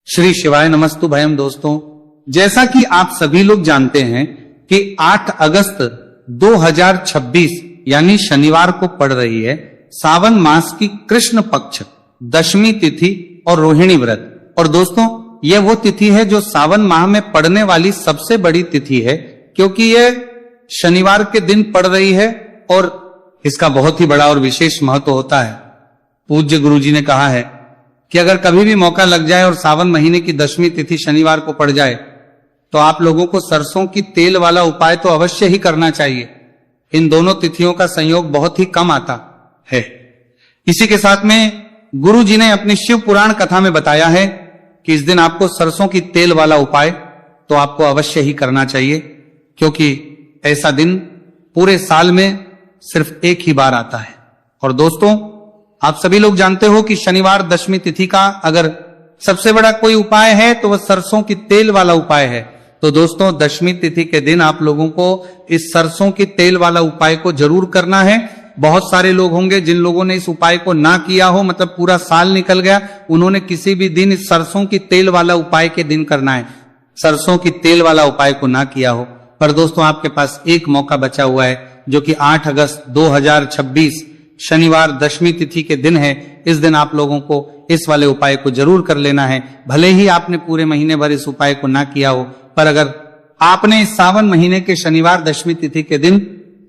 श्री शिवाय नमस्तु भयम। दोस्तों, जैसा कि आप सभी लोग जानते हैं कि 8 अगस्त 2026 यानी शनिवार को पड़ रही है सावन मास की कृष्ण पक्ष दशमी तिथि और रोहिणी व्रत। और दोस्तों, यह वो तिथि है जो सावन माह में पड़ने वाली सबसे बड़ी तिथि है, क्योंकि यह शनिवार के दिन पड़ रही है और इसका बहुत ही बड़ा और विशेष महत्व होता है। पूज्य गुरु जी ने कहा है कि अगर कभी भी मौका लग जाए और सावन महीने की दशमी तिथि शनिवार को पड़ जाए तो आप लोगों को सरसों की तेल वाला उपाय तो अवश्य ही करना चाहिए। इन दोनों तिथियों का संयोग बहुत ही कम आता है। इसी के साथ में गुरु जी ने अपनी शिव पुराण कथा में बताया है कि इस दिन आपको सरसों की तेल वाला उपाय तो आपको अवश्य ही करना चाहिए, क्योंकि ऐसा दिन पूरे साल में सिर्फ एक ही बार आता है। और दोस्तों, आप सभी लोग जानते हो कि शनिवार दशमी तिथि का अगर सबसे बड़ा कोई उपाय है तो वह सरसों की तेल वाला उपाय है। तो दोस्तों, दशमी तिथि के दिन आप लोगों को इस सरसों की तेल वाला उपाय को जरूर करना है। बहुत सारे लोग होंगे जिन लोगों ने इस उपाय को ना किया हो, मतलब पूरा साल निकल गया, उन्होंने किसी भी दिन इस सरसों की तेल वाला उपाय के दिन करना है, सरसों की तेल वाला उपाय को ना किया हो। पर दोस्तों, आपके पास एक मौका बचा हुआ है, जो कि 8 अगस्त 2026 शनिवार दशमी तिथि के दिन है। इस दिन आप लोगों को इस वाले उपाय को जरूर कर लेना है। भले ही आपने पूरे महीने भर इस उपाय को ना किया हो, पर अगर आपने इस सावन महीने के शनिवार दशमी तिथि के दिन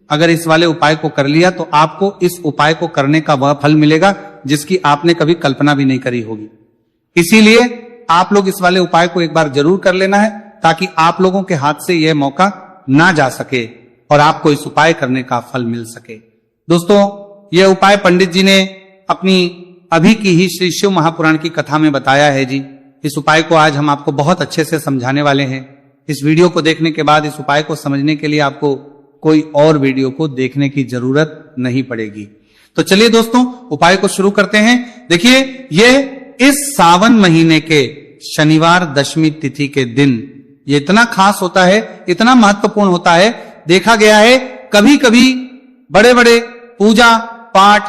अगर इस वाले उपाय को कर लिया तो आपको इस उपाय को करने का वह फल मिलेगा जिसकी आपने कभी कल्पना भी नहीं करी होगी। इसीलिए आप लोग इस वाले उपाय को एक बार जरूर कर लेना है, ताकि आप लोगों के हाथ से यह मौका ना जा सके और आपको इस उपाय करने का फल मिल सके। दोस्तों, यह उपाय पंडित जी ने अपनी अभी की ही श्री शिव महापुराण की कथा में बताया है जी। इस उपाय को आज हम आपको बहुत अच्छे से समझाने वाले हैं। इस वीडियो को देखने के बाद इस उपाय को समझने के लिए आपको कोई और वीडियो को देखने की जरूरत नहीं पड़ेगी। तो चलिए दोस्तों, उपाय को शुरू करते हैं। देखिए, ये इस सावन महीने के शनिवार दशमी तिथि के दिन ये इतना खास होता है, इतना महत्वपूर्ण होता है। देखा गया है कभी कभी बड़े बड़े पूजा पाठ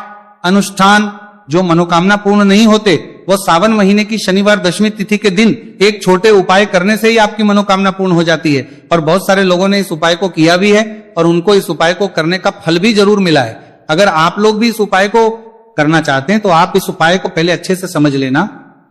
अनुष्ठान जो मनोकामना पूर्ण नहीं होते, वो सावन महीने की शनिवार दशमी तिथि के दिन एक छोटे उपाय करने से ही आपकी मनोकामना पूर्ण हो जाती है। और बहुत सारे लोगों ने इस उपाय को किया भी है और उनको इस उपाय को करने का फल भी जरूर मिला है। अगर आप लोग भी इस उपाय को करना चाहते हैं तो आप इस उपाय को पहले अच्छे से समझ लेना,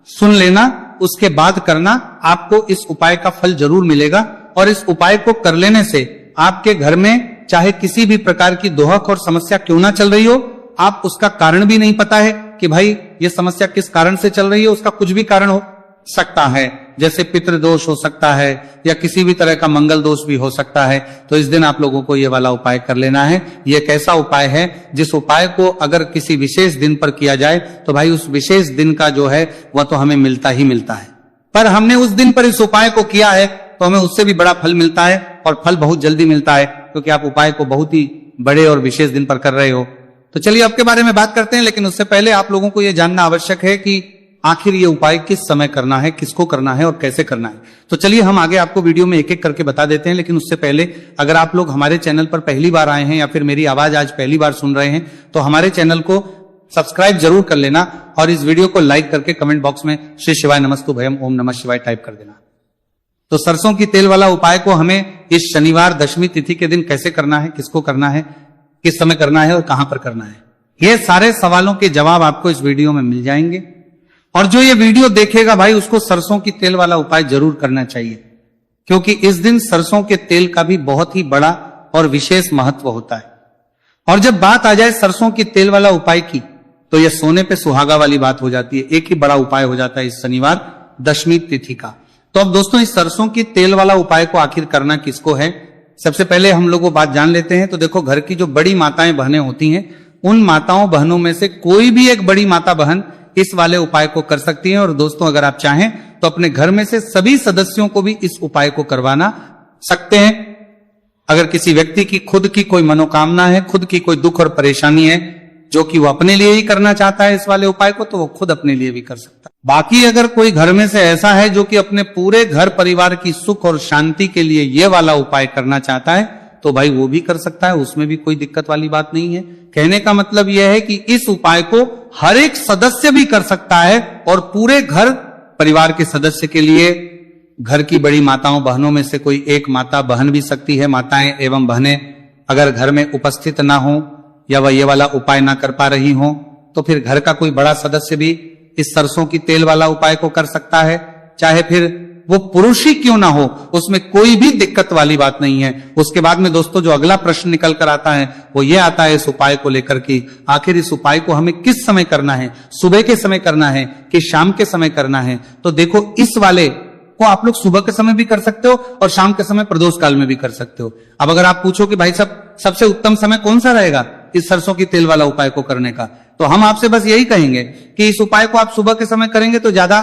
सुन लेना, उसके बाद करना। आपको इस उपाय का फल जरूर मिलेगा। और इस उपाय को कर लेने से आपके घर में चाहे किसी भी प्रकार की दोहक और समस्या क्यों ना चल रही हो, आप उसका कारण भी नहीं पता है कि भाई ये समस्या किस कारण से चल रही है, उसका कुछ भी कारण हो सकता है। जैसे पितृदोष हो सकता है या किसी भी तरह का मंगल दोष भी हो सकता है। तो इस दिन आप लोगों को ये वाला उपाय कर लेना है। ये एक ऐसा उपाय है जिस उपाय को अगर किसी विशेष दिन पर किया जाए तो भाई उस विशेष दिन का जो है वह तो हमें मिलता ही मिलता है। पर हमने उस दिन पर इस उपाय को किया है तो हमें उससे भी बड़ा फल मिलता है, और फल बहुत जल्दी मिलता है, क्योंकि आप उपाय को बहुत ही बड़े और विशेष दिन पर कर रहे हो। तो चलिए आपके बारे में बात करते हैं, लेकिन उससे पहले आप लोगों को यह जानना आवश्यक है कि आखिर ये उपाय किस समय करना है, किसको करना है और कैसे करना है। तो चलिए हम आगे आपको वीडियो में एक एक करके बता देते हैं। लेकिन उससे पहले अगर आप लोग हमारे चैनल पर पहली बार आए हैं या फिर मेरी आवाज आज पहली बार सुन रहे हैं तो हमारे चैनल को सब्सक्राइब जरूर कर लेना और इस वीडियो को लाइक करके कमेंट बॉक्स में श्री शिवाय नमस्तु भयम ओम नमः शिवाय टाइप कर देना। तो सरसों की तेल वाला उपाय को हमें इस शनिवार दशमी तिथि के दिन कैसे करना है, किसको करना है, किस समय करना है और कहां पर करना है, ये सारे सवालों के जवाब आपको इस वीडियो में मिल जाएंगे। और जो ये वीडियो देखेगा भाई उसको सरसों की तेल वाला उपाय जरूर करना चाहिए, क्योंकि इस दिन सरसों के तेल का भी बहुत ही बड़ा और विशेष महत्व होता है। और जब बात आ जाए सरसों की तेल वाला उपाय की तो यह सोने पे सुहागा वाली बात हो जाती है। एक ही बड़ा उपाय हो जाता है इस शनिवार दशमी तिथि का। तो अब दोस्तों, इस सरसों की तेल वाला उपाय को आखिर करना किसको है, सबसे पहले हम लोग वो बात जान लेते हैं। तो देखो, घर की जो बड़ी माताएं बहनें होती हैं, उन माताओं बहनों में से कोई भी एक बड़ी माता बहन इस वाले उपाय को कर सकती है। और दोस्तों, अगर आप चाहें तो अपने घर में से सभी सदस्यों को भी इस उपाय को करवाना सकते हैं। अगर किसी व्यक्ति की खुद की कोई मनोकामना है, खुद की कोई दुख और परेशानी है जो कि वो अपने लिए ही करना चाहता है इस वाले उपाय को, तो वो खुद अपने लिए भी कर सकता है। बाकी अगर कोई घर में से ऐसा है जो कि अपने पूरे घर परिवार की सुख और शांति के लिए ये वाला उपाय करना चाहता है तो भाई वो भी कर सकता है, उसमें भी कोई दिक्कत वाली बात नहीं है। कहने का मतलब यह है कि इस उपाय को हर एक सदस्य भी कर सकता है और पूरे घर परिवार के सदस्य के लिए घर की बड़ी माताओं बहनों में से कोई एक माता बहन भी सकती है। माताएं एवं बहनें अगर घर में उपस्थित ना हो या वह ये वाला उपाय ना कर पा रही हो तो फिर घर का कोई बड़ा सदस्य भी इस सरसों की तेल वाला उपाय को कर सकता है। चाहे फिर वो पुरुष ही क्यों ना हो, उसमें कोई भी दिक्कत वाली बात नहीं है। उसके बाद में दोस्तों जो अगला प्रश्न निकल कर आता है वो ये आता है इस उपाय को लेकर कि आखिर इस उपाय को हमें किस समय करना है, सुबह के समय करना है कि शाम के समय करना है। तो देखो इस वाले को आप लोग सुबह के समय भी कर सकते हो और शाम के समय प्रदोष काल में भी कर सकते हो। अब अगर आप पूछो कि भाई साहब सबसे उत्तम समय कौन सा रहेगा इस सरसों की तेल वाला उपाय को करने का, तो हम आपसे बस यही कहेंगे कि इस उपाय को आप सुबह के समय करेंगे तो ज्यादा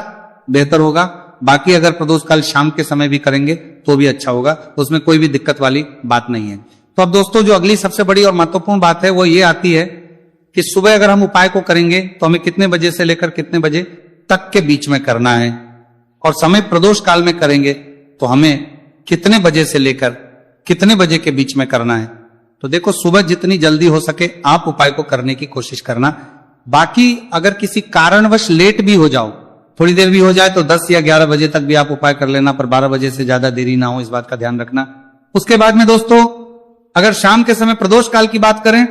बेहतर होगा। बाकी अगर प्रदोष काल शाम के समय भी करेंगे तो भी अच्छा होगा, उसमें कोई भी दिक्कत वाली बात नहीं है। तो अब दोस्तों जो अगली सबसे बड़ी और महत्वपूर्ण बात है वो ये आती है कि सुबह अगर हम उपाय को करेंगे तो हमें कितने बजे से लेकर कितने बजे तक के बीच में करना है, और समय प्रदोष काल में करेंगे तो हमें कितने बजे से लेकर कितने बजे के बीच में करना है। तो देखो सुबह जितनी जल्दी हो सके आप उपाय को करने की कोशिश करना। बाकी अगर किसी कारणवश लेट भी हो जाओ, थोड़ी देर भी हो जाए तो 10 या 11 बजे तक भी आप उपाय कर लेना, पर 12 बजे से ज्यादा देरी ना हो, इस बात का ध्यान रखना। उसके बाद में दोस्तों अगर शाम के समय प्रदोष काल की बात करें,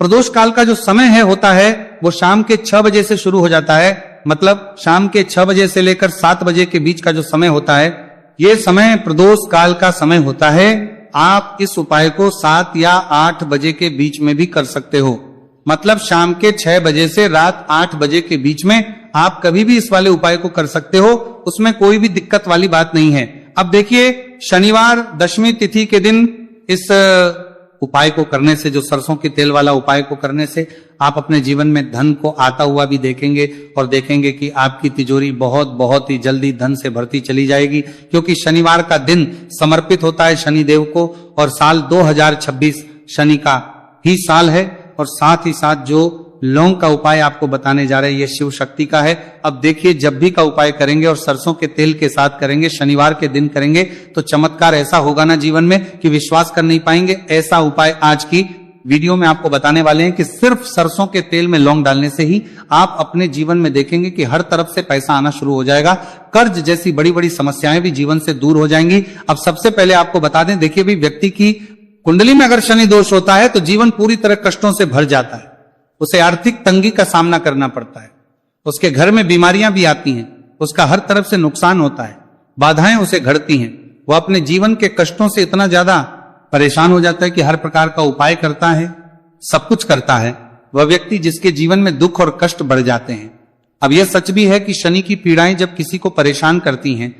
प्रदोष काल का जो समय है होता है वो शाम के 6 बजे से शुरू हो जाता है। मतलब शाम के 6 बजे से लेकर 7 बजे के बीच का जो समय होता है ये समय प्रदोष काल का समय होता है। आप इस उपाय को 7 या 8 बजे के बीच में भी कर सकते हो। मतलब शाम के 6 बजे से रात 8 बजे के बीच में आप कभी भी इस वाले उपाय को कर सकते हो, उसमें कोई भी दिक्कत वाली बात नहीं है। अब देखिए शनिवार दशमी तिथि के दिन इस उपाय को करने से, जो सरसों के तेल वाला उपाय को करने से आप अपने जीवन में धन को आता हुआ भी देखेंगे और देखेंगे कि आपकी तिजोरी बहुत बहुत ही जल्दी धन से भरती चली जाएगी, क्योंकि शनिवार का दिन समर्पित होता है शनिदेव को और साल 2026 शनि का ही साल है। और साथ ही साथ जो लौंग का उपाय आपको बताने जा रहे हैं ये शिव शक्ति का है। अब देखिए जब भी का उपाय करेंगे और सरसों के तेल के साथ करेंगे, शनिवार के दिन करेंगे, तो चमत्कार ऐसा होगा ना जीवन में कि विश्वास कर नहीं पाएंगे। ऐसा उपाय आज की वीडियो में आपको बताने वाले हैं कि सिर्फ सरसों के तेल में लौंग डालने से ही आप अपने जीवन में देखेंगे कि हर तरफ से पैसा आना शुरू हो जाएगा। कर्ज जैसी बड़ी बड़ी समस्याएं भी जीवन से दूर हो जाएंगी। अब सबसे पहले आपको बता दें, देखिए भी व्यक्ति की कुंडली में अगर शनि दोष होता है तो जीवन पूरी तरह कष्टों से भर जाता है, उसे आर्थिक तंगी का सामना करना पड़ता है, उसके घर में बीमारियां भी आती हैं, उसका हर तरफ से नुकसान होता है, बाधाएं उसे घड़ती हैं, वह अपने जीवन के कष्टों से इतना ज्यादा परेशान हो जाता है कि हर प्रकार का उपाय करता है, सब कुछ करता है, वह व्यक्ति जिसके जीवन में दुख और कष्ट बढ़ जाते हैं। अब यह सच भी है कि शनि की पीड़ाएं जब किसी को परेशान करती हैं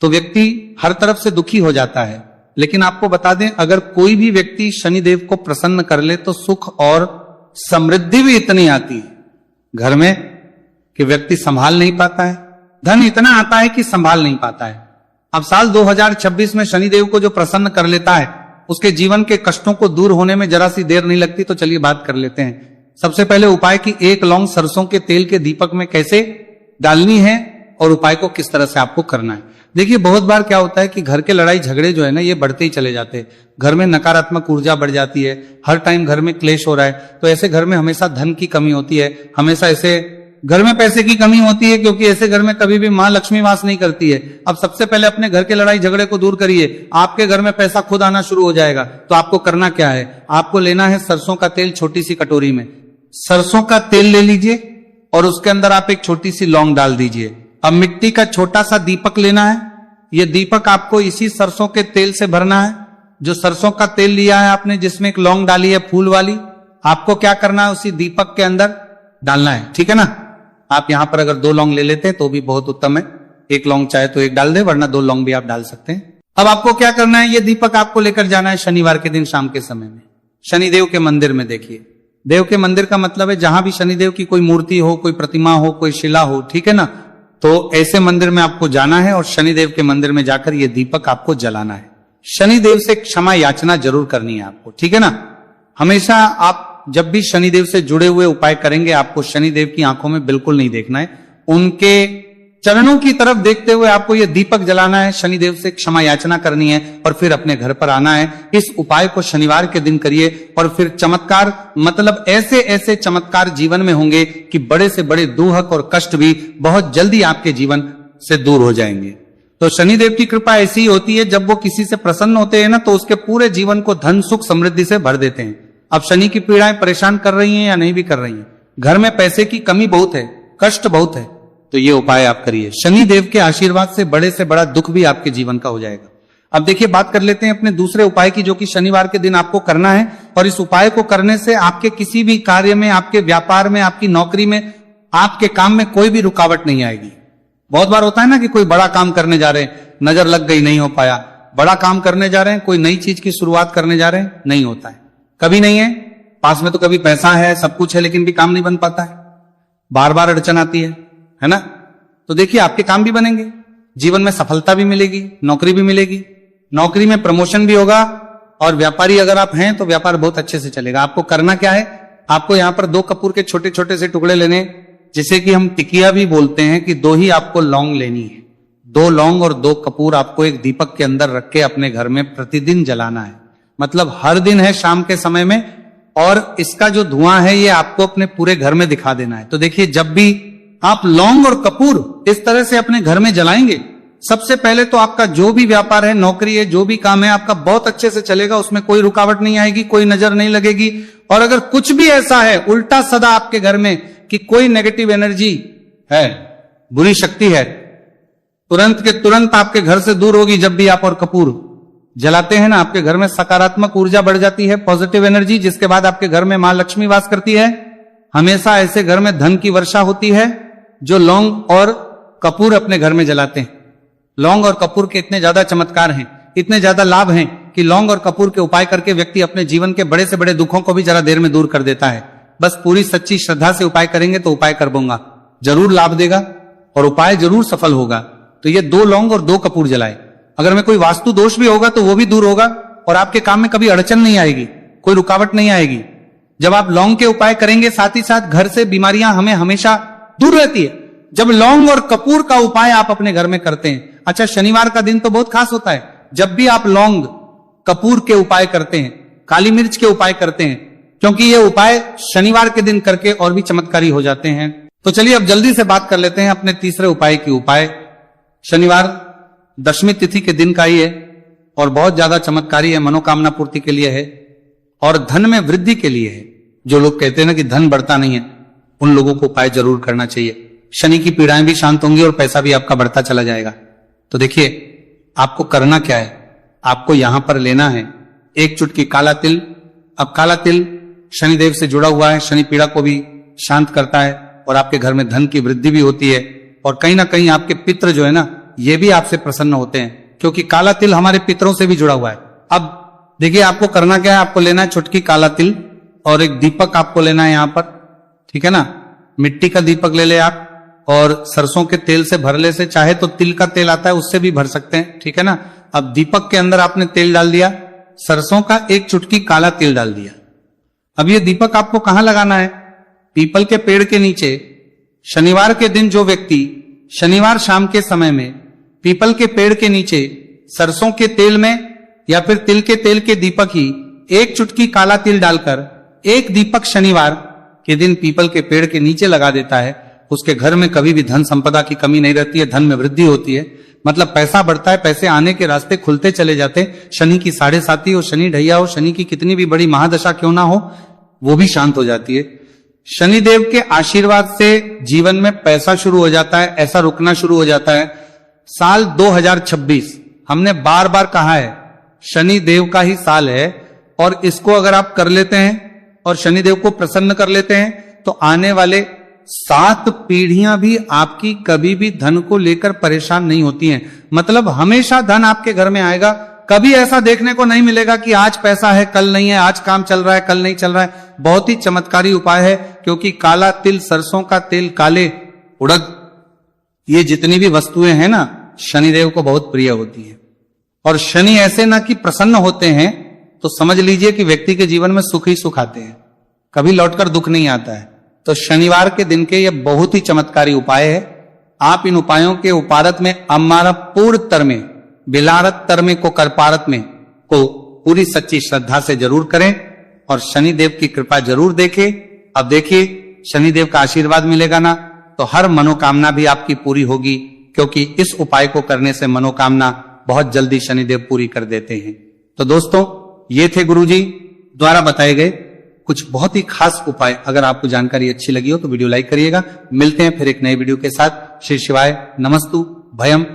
तो व्यक्ति हर तरफ से दुखी हो जाता है। लेकिन आपको बता दें, अगर कोई भी व्यक्ति शनिदेव को प्रसन्न कर ले तो सुख और समृद्धि भी इतनी आती है घर में कि व्यक्ति संभाल नहीं पाता है, धन इतना आता है कि संभाल नहीं पाता है। अब साल 2026 में शनिदेव को जो प्रसन्न कर लेता है उसके जीवन के कष्टों को दूर होने में जरा सी देर नहीं लगती। तो चलिए बात कर लेते हैं। सबसे पहले उपाय की 1 लौंग सरसों के तेल के दीपक में कैसे डालनी है और उपाय को किस तरह से आपको करना है। देखिए बहुत बार क्या होता है कि घर के लड़ाई झगड़े जो है ना ये बढ़ते ही चले जाते हैं, घर में नकारात्मक ऊर्जा बढ़ जाती है, हर टाइम घर में क्लेश हो रहा है, तो ऐसे घर में हमेशा धन की कमी होती है, हमेशा ऐसे घर में पैसे की कमी होती है, क्योंकि ऐसे घर में कभी भी मां लक्ष्मी वास नहीं करती है। अब सबसे पहले अपने घर के लड़ाई झगड़े को दूर करिए, आपके घर में पैसा खुद आना शुरू हो जाएगा। तो आपको करना क्या है, आपको लेना है सरसों का तेल, छोटी सी कटोरी में सरसों का तेल ले लीजिए और उसके अंदर आप एक छोटी सी लौंग डाल दीजिए। अब मिट्टी का छोटा सा दीपक लेना है, ये दीपक आपको इसी सरसों के तेल से भरना है। जो सरसों का तेल लिया है आपने, जिसमें एक लौंग डाली है फूल वाली, आपको क्या करना है उसी दीपक के अंदर डालना है, ठीक है ना। आप यहां पर अगर 2 लौंग ले लेते हैं तो भी बहुत उत्तम है, 1 लौंग चाहे तो 1 डाल दे, वरना 2 लौंग भी आप डाल सकते हैं। अब आपको क्या करना है, ये दीपक आपको लेकर जाना है शनिवार के दिन शाम के समय में शनिदेव के मंदिर में। देखिए देव के मंदिर का मतलब है जहां भी शनिदेव की कोई मूर्ति हो, कोई प्रतिमा हो, कोई शिला हो, ठीक है ना, तो ऐसे मंदिर में आपको जाना है और शनिदेव के मंदिर में जाकर ये दीपक आपको जलाना है। शनिदेव से क्षमा याचना जरूर करनी है आपको, ठीक है ना। हमेशा आप जब भी शनिदेव से जुड़े हुए उपाय करेंगे आपको शनिदेव की आंखों में बिल्कुल नहीं देखना है, उनके चरणों की तरफ देखते हुए आपको यह दीपक जलाना है, शनिदेव से क्षमा याचना करनी है और फिर अपने घर पर आना है। इस उपाय को शनिवार के दिन करिए और फिर चमत्कार, मतलब ऐसे ऐसे चमत्कार जीवन में होंगे कि बड़े से बड़े दुख और कष्ट भी बहुत जल्दी आपके जीवन से दूर हो जाएंगे। तो शनिदेव की कृपा ऐसी ही होती है, जब वो किसी से प्रसन्न होते हैं ना तो उसके पूरे जीवन को धन सुख समृद्धि से भर देते हैं। अब शनि की पीड़ाएं परेशान कर रही हैं या नहीं भी कर रही हैं, घर में पैसे की कमी बहुत है, कष्ट बहुत है, तो ये उपाय आप करिए। शनिदेव के आशीर्वाद से बड़ा दुख भी आपके जीवन का हो जाएगा। अब देखिए, बात कर लेते हैं अपने दूसरे उपाय की, जो कि शनिवार के दिन आपको करना है। और इस उपाय को करने से आपके किसी भी कार्य में, आपके व्यापार में, आपकी नौकरी में, आपके काम में कोई भी रुकावट नहीं आएगी। बहुत बार होता है ना कि कोई बड़ा काम करने जा रहे हैं, नजर लग गई, नहीं हो पाया। बड़ा काम करने जा रहे हैं, कोई नई चीज की शुरुआत करने जा रहे हैं, नहीं होता है, कभी नहीं है। पास में तो कभी पैसा है, सब कुछ है, लेकिन भी काम नहीं बन पाता है, बार बार अड़चन आती है ना। तो देखिए, आपके काम भी बनेंगे, जीवन में सफलता भी मिलेगी, नौकरी भी मिलेगी, नौकरी में प्रमोशन भी होगा, और व्यापारी अगर आप हैं तो व्यापार बहुत अच्छे से चलेगा। आपको करना क्या है, आपको यहां पर 2 कपूर के छोटे छोटे से टुकड़े लेने, जिसे कि हम टिकिया भी बोलते हैं, कि 2 ही आपको लौंग लेनी है। 2 लौंग और 2 कपूर आपको एक दीपक के अंदर रख के अपने घर में प्रतिदिन जलाना है। मतलब हर दिन है शाम के समय में, और इसका जो धुआं है ये आपको अपने पूरे घर में दिखा देना है। तो देखिए, जब भी आप लौंग और कपूर इस तरह से अपने घर में जलाएंगे, सबसे पहले तो आपका जो भी व्यापार है, नौकरी है, जो भी काम है, आपका बहुत अच्छे से चलेगा, उसमें कोई रुकावट नहीं आएगी, कोई नजर नहीं लगेगी। और अगर कुछ भी ऐसा है उल्टा सदा आपके घर में कि कोई नेगेटिव एनर्जी है, बुरी शक्ति है, तुरंत के तुरंत आपके घर से दूर होगी। जब भी आप और कपूर जलाते हैं ना, आपके घर में सकारात्मक ऊर्जा बढ़ जाती है, पॉजिटिव एनर्जी, जिसके बाद आपके घर में मां लक्ष्मी वास करती है। हमेशा ऐसे घर में धन की वर्षा होती है जो लौंग और कपूर अपने घर में जलाते हैं। लौंग और कपूर के इतने ज्यादा चमत्कार हैं, इतने ज्यादा लाभ हैं, कि लौंग और कपूर के उपाय करके व्यक्ति अपने जीवन के बड़े से बड़े दुखों को भी जरा देर में दूर कर देता है। बस पूरी सच्ची श्रद्धा से उपाय करेंगे तो उपाय कर दूंगा, जरूर लाभ देगा और उपाय जरूर सफल होगा। तो ये 2 लौंग और 2 कपूर जलाए। अगर में कोई वास्तु दोष भी होगा तो वो भी दूर होगा, और आपके काम में कभी अड़चन नहीं आएगी, कोई रुकावट नहीं आएगी। जब आप लौंग के उपाय करेंगे, साथ ही साथ घर से बीमारियां हमें हमेशा दूर रहती है, जब लौंग और कपूर का उपाय आप अपने घर में करते हैं। अच्छा, शनिवार का दिन तो बहुत खास होता है। जब भी आप लौंग कपूर के उपाय करते हैं, काली मिर्च के उपाय करते हैं, क्योंकि ये उपाय शनिवार के दिन करके और भी चमत्कारी हो जाते हैं। तो चलिए अब जल्दी से बात कर लेते हैं अपने तीसरे उपाय की। उपाय शनिवार दशमी तिथि के दिन का ही है और बहुत ज्यादा चमत्कारी है, मनोकामना पूर्ति के लिए है और धन में वृद्धि के लिए है। जो लोग कहते हैं ना कि धन बढ़ता नहीं है, उन लोगों को उपाय जरूर करना चाहिए। शनि की पीड़ाएं भी शांत होंगी और पैसा भी आपका बढ़ता चला जाएगा। तो देखिए, आपको करना क्या है, आपको यहां पर लेना है 1 चुटकी काला तिल। अब काला तिल शनिदेव से जुड़ा हुआ है, शनि पीड़ा को भी शांत करता है और आपके घर में धन की वृद्धि भी होती है। और कहीं ना कहीं आपके पितृ जो है ना, ये भी आपसे प्रसन्न होते हैं, क्योंकि काला तिल हमारे पितरों से भी जुड़ा हुआ है। अब देखिए, आपको करना क्या है, आपको लेना है चुटकी काला तिल और एक दीपक आपको लेना है यहां पर, ठीक है ना। मिट्टी का दीपक ले ले आप, और सरसों के तेल से भर ले, से चाहे तो तिल का तेल आता है उससे भी भर सकते हैं, ठीक है ना। अब दीपक के अंदर आपने तेल डाल दिया, सरसों का 1 चुटकी काला तिल डाल दिया। अब ये दीपक आपको कहां लगाना है, पीपल के पेड़ के नीचे। शनिवार के दिन जो व्यक्ति शनिवार शाम के समय में पीपल के पेड़ के नीचे सरसों के तेल में या फिर तिल के तेल के दीपक ही 1 चुटकी काला तिल डालकर 1 दीपक शनिवार के दिन पीपल के पेड़ के नीचे लगा देता है, उसके घर में कभी भी धन संपदा की कमी नहीं रहती है, धन में वृद्धि होती है। मतलब पैसा बढ़ता है, पैसे आने के रास्ते खुलते चले जाते। शनि की 7.5 हो, शनि ढैया हो, शनि की कितनी भी बड़ी महादशा क्यों ना हो, वो भी शांत हो जाती है। शनिदेव के आशीर्वाद से जीवन में पैसा शुरू हो जाता है, ऐसा रुकना शुरू हो जाता है। साल 2026 हमने बार बार कहा है, शनिदेव का ही साल है, और इसको अगर आप कर लेते हैं और शनिदेव को प्रसन्न कर लेते हैं तो आने वाले 7 पीढ़ियां भी आपकी कभी भी धन को लेकर परेशान नहीं होती हैं। मतलब हमेशा धन आपके घर में आएगा। कभी ऐसा देखने को नहीं मिलेगा कि आज पैसा है कल नहीं है, आज काम चल रहा है कल नहीं चल रहा है। बहुत ही चमत्कारी उपाय है, क्योंकि काला तिल, सरसों का तेल, काले उड़द, ये जितनी भी वस्तुएं हैं ना, शनिदेव को बहुत प्रिय होती है। और शनि ऐसे ना कि प्रसन्न होते हैं तो समझ लीजिए कि व्यक्ति के जीवन में सुख ही सुख आते हैं, कभी लौटकर दुख नहीं आता है। तो शनिवार के दिन के ये बहुत ही चमत्कारी उपाय है। आप इन उपायों के उपारत में अमारपूर तर में, बिलारत तर में को करपारत में को पूरी सच्ची श्रद्धा से जरूर करें और शनिदेव की कृपा जरूर देखें। अब देखिए, शनिदेव का आशीर्वाद मिलेगा ना तो हर मनोकामना भी आपकी पूरी होगी। क्योंकि इस उपाय को करने से मनोकामना बहुत जल्दी शनिदेव पूरी कर देते हैं। तो दोस्तों, ये थे गुरुजी द्वारा बताए गए कुछ बहुत ही खास उपाय। अगर आपको जानकारी अच्छी लगी हो तो वीडियो लाइक करिएगा। मिलते हैं फिर एक नए वीडियो के साथ। श्री शिवाय नमस्तु भयम।